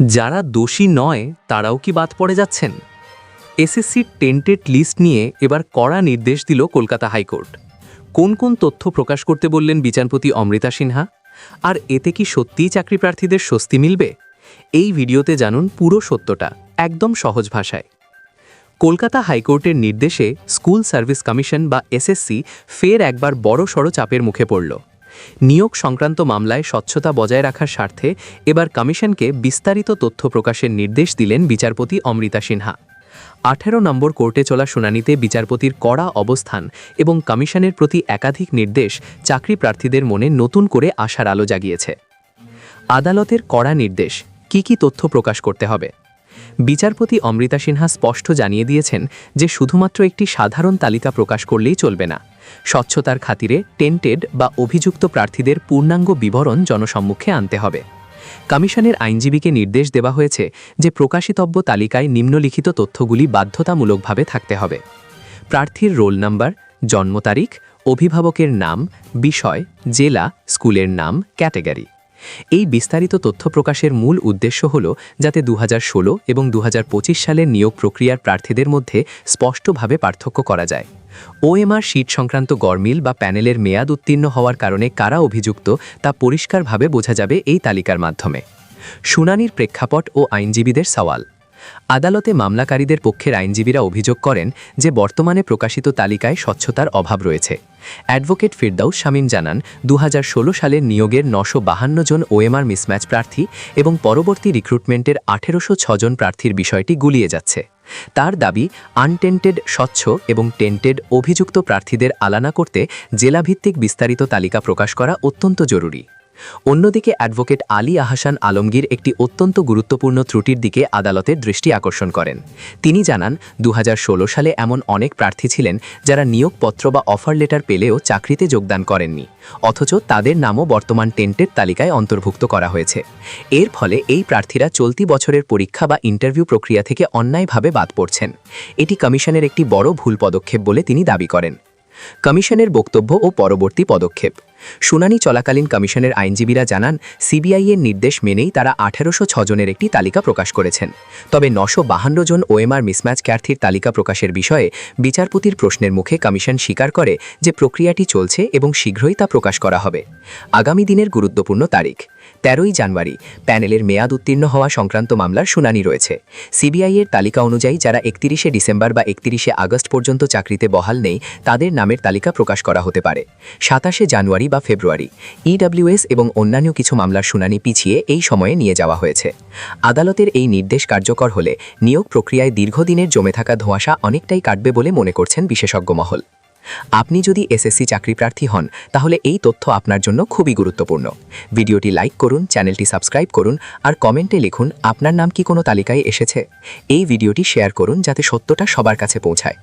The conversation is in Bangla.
যারা দোষী নয় তারাও কি বাদ পড়ে যাচ্ছেন? এসএসসির টেন্টেড লিস্ট নিয়ে এবার কড়া নির্দেশ দিল কলকাতা হাইকোর্ট। কোন কোন তথ্য প্রকাশ করতে বললেন বিচারপতি অমৃতা সিনহা? আর এতে কি সত্যিই চাকরি প্রার্থীদের স্বস্তি মিলবে? এই ভিডিওতে জানুন পুরো সত্যটা একদম সহজ ভাষায়। কলকাতা হাইকোর্টের নির্দেশে স্কুল সার্ভিস কমিশন বা এসএসসি ফের একবার বড়সড় চাপের মুখে পড়ল। নিয়োগ সংক্রান্ত মামলায় স্বচ্ছতা বজায় রাখার স্বার্থে এবার কমিশনকে বিস্তারিত তথ্য প্রকাশের নির্দেশ দিলেন বিচারপতি অমৃতা সিনহা। 18 নম্বর কোর্টে চলা শুনানিতে বিচারপতির কড়া অবস্থান এবং কমিশনের প্রতি একাধিক নির্দেশ চাকরি প্রার্থীদের মনে নতুন করে আশার আলো জাগিয়েছে। আদালতের কড়া নির্দেশ, কি তথ্য প্রকাশ করতে হবে? বিচারপতি অমৃতা সিনহা স্পষ্ট জানিয়ে দিয়েছেন যে শুধুমাত্র একটি সাধারণ তালিকা প্রকাশ করলেই চলবে না। স্বচ্ছতার খাতিরে টেন্টেড বা অভিযুক্ত প্রার্থীদের পূর্ণাঙ্গ বিবরণ জনসম্মুখে আনতে হবে। কমিশনের আইনজীবীকে নির্দেশ দেওয়া হয়েছে যে প্রকাশিতব্য তালিকায় নিম্নলিখিত তথ্যগুলি বাধ্যতামূলকভাবে থাকতে হবে: প্রার্থীর রোল নাম্বার, জন্ম তারিখ, অভিভাবকের নাম, বিষয়, জেলা, স্কুলের নাম, ক্যাটেগরি। এই বিস্তারিত তথ্য প্রকাশের মূল উদ্দেশ্য হল যাতে 2016 এবং 2025 সালের নিয়োগ প্রক্রিয়ার প্রার্থীদের মধ্যে স্পষ্টভাবে পার্থক্য করা যায়। ওএমআর শীট সংক্রান্ত গরমিল বা প্যানেলের মেয়াদ উত্তীর্ণ হওয়ার কারণে কারা অভিযুক্ত তা পরিষ্কারভাবে বোঝা যাবে এই তালিকার মাধ্যমে। শুনানির প্রেক্ষাপট ও আইনজীবীদের সওয়াল। আদালতে মামলাকারীদের পক্ষের আইনজীবীরা অভিযোগ করেন যে বর্তমানে প্রকাশিত তালিকায় স্বচ্ছতার অভাব রয়েছে। অ্যাডভোকেট ফিরদাউস শামীম জানান, 2016 সালের নিয়োগের 952 জন ওএমআর মিসম্যাচ প্রার্থী এবং পরবর্তী রিক্রুটমেন্টের 1806 জন প্রার্থীর বিষয়টি গুলিয়ে যাচ্ছে। তার দাবি, আনটেন্টেড স্বচ্ছ এবং টেন্টেড অভিযুক্ত প্রার্থীদের আলাদা করতে জেলাভিত্তিক বিস্তারিত তালিকা প্রকাশ করা অত্যন্ত জরুরি। অন্যদিকে অ্যাডভোকেট আলী আহসান আলমগীর একটি অত্যন্ত গুরুত্বপূর্ণ ত্রুটির দিকে আদালতের দৃষ্টি আকর্ষণ করেন। তিনি জানান, 2016 সালে এমন অনেক প্রার্থী ছিলেন যারা নিয়োগপত্র বা অফার লেটার পেলেও চাকরিতে যোগদান করেননি, অথচ তাদের নামও বর্তমান টেন্টেড তালিকায় অন্তর্ভুক্ত করা হয়েছে। এর ফলে এই প্রার্থীরা চলতি বছরের পরীক্ষা বা ইন্টারভিউ প্রক্রিয়া থেকে অন্যায়ভাবে বাদ পড়ছেন। এটি কমিশনের একটি বড় ভুল পদক্ষেপ বলে তিনি দাবি করেন। কমিশনের বক্তব্য ও পরবর্তী পদক্ষেপ। শুনানি চলাকালীন কমিশনের আইনজীবীরা জানান, সিবিআই এর নির্দেশ মেনেই তারা 1806 জনের একটি তালিকা প্রকাশ করেছেন। তবে 952 জন ওএমআর মিসম্যাচ প্রার্থীর তালিকা প্রকাশের বিষয়ে বিচারপতির প্রশ্নের মুখে কমিশন স্বীকার করে যে প্রক্রিয়াটি চলছে এবং শীঘ্রই তা প্রকাশ করা হবে। আগামী দিনের গুরুত্বপূর্ণ তারিখ: 13ই জানুয়ারি প্যানেলের মেয়াদ উত্তীর্ণ হওয়া সংক্রান্ত মামলার শুনানি রয়েছে। সিবিআই এর তালিকা অনুযায়ী যারা 31শে ডিসেম্বর বা 31শে আগস্ট পর্যন্ত চাকরিতে বহাল নেই তাদের নামের তালিকা প্রকাশ করা হতে পারে। 27শে জানুয়ারি বা ফেব্রুয়ারি ইডব্লিউএস এবং অন্যান্য কিছু মামলার শুনানি পিছিয়ে এই সময়ে নিয়ে যাওয়া হয়েছে। আদালতের এই নির্দেশ কার্যকর হলে নিয়োগ প্রক্রিয়ায় দীর্ঘদিনের জমে থাকা ধোঁয়াশা অনেকটাই কাটবে বলে মনে করছেন বিশেষজ্ঞ মহল। আপনি যদি এসএসসি চাকরি প্রার্থী হন তাহলে এই তথ্য আপনার জন্য খুবই গুরুত্বপূর্ণ। ভিডিওটি লাইক করুন, চ্যানেলটি সাবস্ক্রাইব করুন আর কমেন্টে লিখুন আপনার নাম কি কোনো তালিকায় এসেছে। এই ভিডিওটি শেয়ার করুন যাতে সত্যটা সবার কাছে পৌঁছায়।